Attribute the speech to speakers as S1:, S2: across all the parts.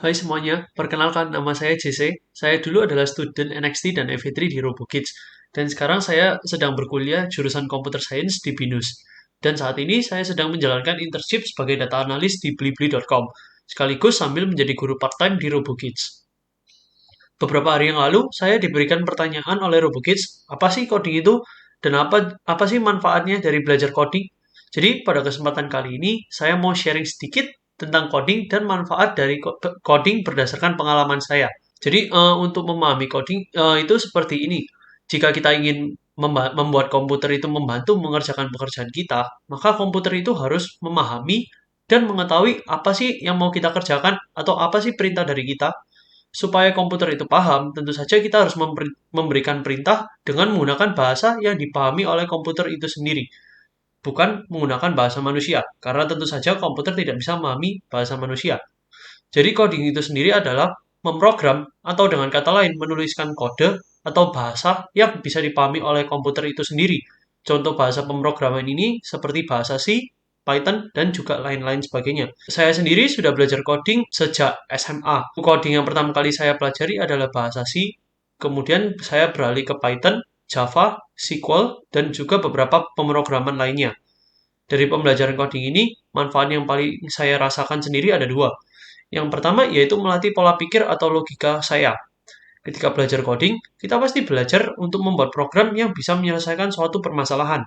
S1: Hai semuanya, perkenalkan nama saya JC. Saya dulu adalah student NXT dan FE3 di RoboKids. Dan sekarang saya sedang berkuliah jurusan Computer Science di BINUS. Dan saat ini saya sedang menjalankan internship sebagai data analis di blibli.com, sekaligus sambil menjadi guru part-time di RoboKids. Beberapa hari yang lalu, saya diberikan pertanyaan oleh RoboKids, apa sih coding itu? Dan apa sih manfaatnya dari belajar coding? Jadi, pada kesempatan kali ini, saya mau sharing sedikit tentang coding dan manfaat dari coding berdasarkan pengalaman saya. Jadi, untuk memahami coding, itu seperti ini. Jika kita ingin membuat komputer itu membantu mengerjakan pekerjaan kita, maka komputer itu harus memahami dan mengetahui apa sih yang mau kita kerjakan atau apa sih perintah dari kita. Supaya komputer itu paham, tentu saja kita harus memberikan perintah dengan menggunakan bahasa yang dipahami oleh komputer itu sendiri, bukan menggunakan bahasa manusia, karena tentu saja komputer tidak bisa memahami bahasa manusia. Jadi coding itu sendiri adalah memprogram atau dengan kata lain menuliskan kode atau bahasa yang bisa dipahami oleh komputer itu sendiri. Contoh bahasa pemrograman ini seperti bahasa C, Python, dan juga lain-lain sebagainya. Saya sendiri sudah belajar coding sejak SMA. Coding yang pertama kali saya pelajari adalah bahasa C, kemudian saya beralih ke Python, Java, SQL, dan juga beberapa pemrograman lainnya. Dari pembelajaran coding ini, manfaat yang paling saya rasakan sendiri ada dua. Yang pertama yaitu melatih pola pikir atau logika saya. Ketika belajar coding, kita pasti belajar untuk membuat program yang bisa menyelesaikan suatu permasalahan.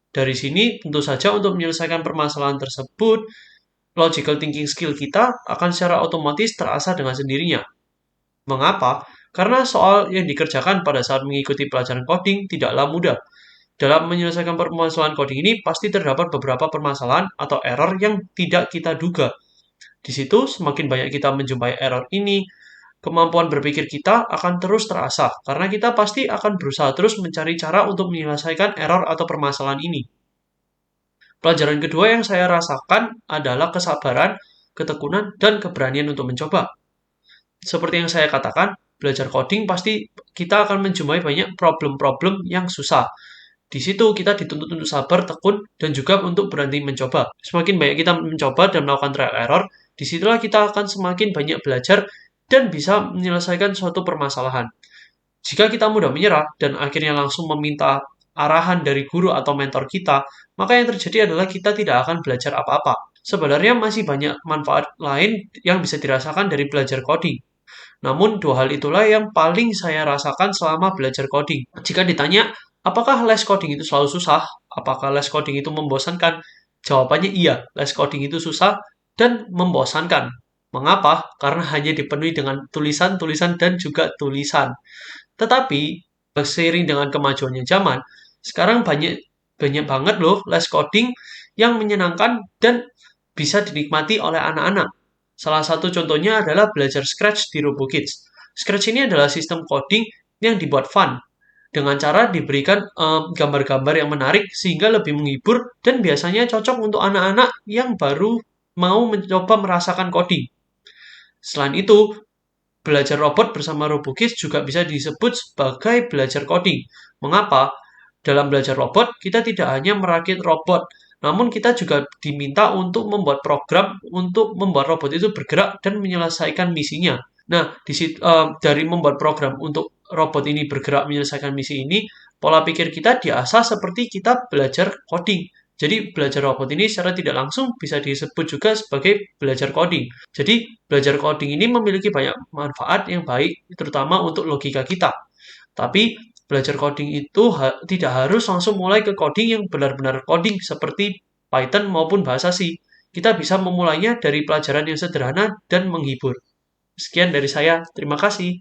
S1: Dari sini, tentu saja untuk menyelesaikan permasalahan tersebut, logical thinking skill kita akan secara otomatis terasah dengan sendirinya. Mengapa? Karena soal yang dikerjakan pada saat mengikuti pelajaran coding tidaklah mudah. Dalam menyelesaikan permasalahan coding ini, pasti terdapat beberapa permasalahan atau error yang tidak kita duga. Di situ, semakin banyak kita menjumpai error ini, kemampuan berpikir kita akan terus terasah, karena kita pasti akan berusaha terus mencari cara untuk menyelesaikan error atau permasalahan ini. Pelajaran kedua yang saya rasakan adalah kesabaran, ketekunan, dan keberanian untuk mencoba. Seperti yang saya katakan, belajar coding pasti kita akan menjumpai banyak problem-problem yang susah. Di situ kita dituntut untuk sabar, tekun, dan juga untuk berani mencoba. Semakin banyak kita mencoba dan melakukan trial error, disitulah kita akan semakin banyak belajar dan bisa menyelesaikan suatu permasalahan. Jika kita mudah menyerah dan akhirnya langsung meminta arahan dari guru atau mentor kita, maka yang terjadi adalah kita tidak akan belajar apa-apa. Sebenarnya masih banyak manfaat lain yang bisa dirasakan dari belajar coding. Namun, dua hal itulah yang paling saya rasakan selama belajar coding. Jika ditanya, apakah les coding itu selalu susah? Apakah les coding itu membosankan? Jawabannya iya, les coding itu susah dan membosankan. Mengapa? Karena hanya dipenuhi dengan tulisan-tulisan dan juga tulisan. Tetapi, seiring dengan kemajuannya zaman, sekarang banyak banyak banget loh les coding yang menyenangkan dan bisa dinikmati oleh anak-anak. Salah satu contohnya adalah belajar Scratch di RoboKids. Scratch ini adalah sistem coding yang dibuat fun, dengan cara diberikan gambar-gambar yang menarik sehingga lebih menghibur dan biasanya cocok untuk anak-anak yang baru mau mencoba merasakan coding. Selain itu, belajar robot bersama RoboKids juga bisa disebut sebagai belajar coding. Mengapa? Dalam belajar robot, kita tidak hanya merakit robot, namun kita juga diminta untuk membuat program untuk membuat robot itu bergerak dan menyelesaikan misinya. Nah, dari membuat program untuk robot ini bergerak menyelesaikan misi ini, pola pikir kita diasah seperti kita belajar coding. Jadi belajar robot ini secara tidak langsung bisa disebut juga sebagai belajar coding. Jadi belajar coding ini memiliki banyak manfaat yang baik, terutama untuk logika kita. Tapi belajar coding itu tidak harus langsung mulai ke coding yang benar-benar coding seperti Python maupun bahasa C. Kita bisa memulainya dari pelajaran yang sederhana dan menghibur. Sekian dari saya, terima kasih.